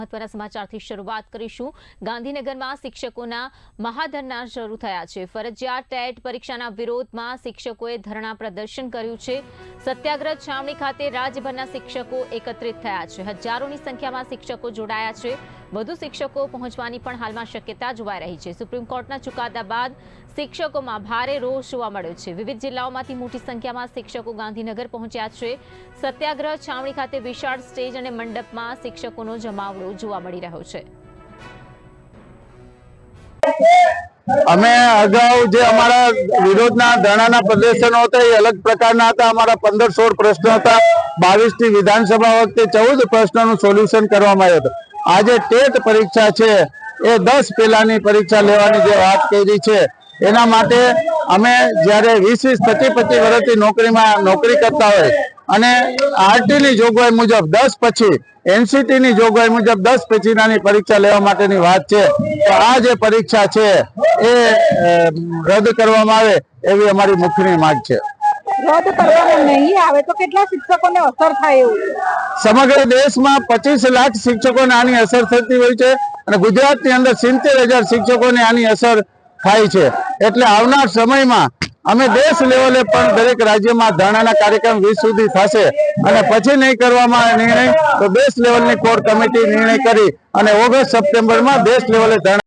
મહત્વના સમાચારથી શરૂઆત કરીશું। ગાંધીનગરમાં શિક્ષકોના મહાધરણા શરૂ થયા છે। ફરજિયાત ટેટ પરીક્ષાના વિરોધમાં શિક્ષકોએ ધરણા પ્રદર્શન કર્યું છે। સત્યાગ્રહ છાવણી ખાતે રાજ્યભરના શિક્ષકો એકત્રિત થયા છે। હજારોની સંખ્યામાં શિક્ષકો જોડાયા છે। વધુ શિક્ષકો પહોંચવાની પણ હાલમાં શક્યતા જોવાઈ રહી છે। સુપ્રીમ કોર્ટના ચુકાદા બાદ શિક્ષકોમાં ભારે રોષ જોવા મળ્યો છે। વિવિધ જિલ્લાઓમાંથી મોટી સંખ્યામાં શિક્ષકો ગાંધીનગર પહોંચ્યા છે। સત્યાગ્રહ છાવણી ખાતે વિશાળ સ્ટેજ અને મંડપમાં શિક્ષકોનો જમાવડો જોવા મળી રહ્યો છે। અમે અગાઉ જે અમારા વિરોધના ધરણાના પ્રદર્શનો હતા એ અલગ પ્રકારના હતા। અમારા 15-16 પ્રશ્નો હતા। 22ની વિધાનસભા વખતે 14 પ્રશ્નોનું સોલ્યુશન કરવામાં આવ્યું હતું। આજે ટેટ પરીક્ષા છે એ 10 પહેલાની પરીક્ષા લેવાની જે વાત કરી છે એના માટે અમે જ્યારે 20-25 વર્ષથી નોકરી કરતા હોય અને આરટીની જોગવાઈ મુજબ 10 પછી એનસીટીની જોગવાઈ મુજબ 10 પછીનાની પરીક્ષા લેવા માટેની વાત છે, તો આ જે પરીક્ષા છે એ રદ કરવામાં આવે એવી અમારી મુખ્યની માંગ છે। રદ કરવામાં નહીં આવે તો કેટલા શિક્ષકોને અસર થાય એવું? સમગ્ર દેશમાં 25 લાખ શિક્ષકોને આની અસર થતી હોય છે અને ગુજરાતની અંદર 70,000 શિક્ષકોને આની અસર થાય છે। એટલે આવનાર સમયમાં અમે દેશ લેવલે પણ દરેક રાજ્યમાં ધરણાના કાર્યક્રમ 20 સુધી થશે અને પછી નહીં કરવામાં નિર્ણય તો દેશ લેવલની કોર કમિટી નિર્ણય કરી અને ઓગસ્ટ સપ્ટેમ્બરમાં દેશ લેવલે ધરણા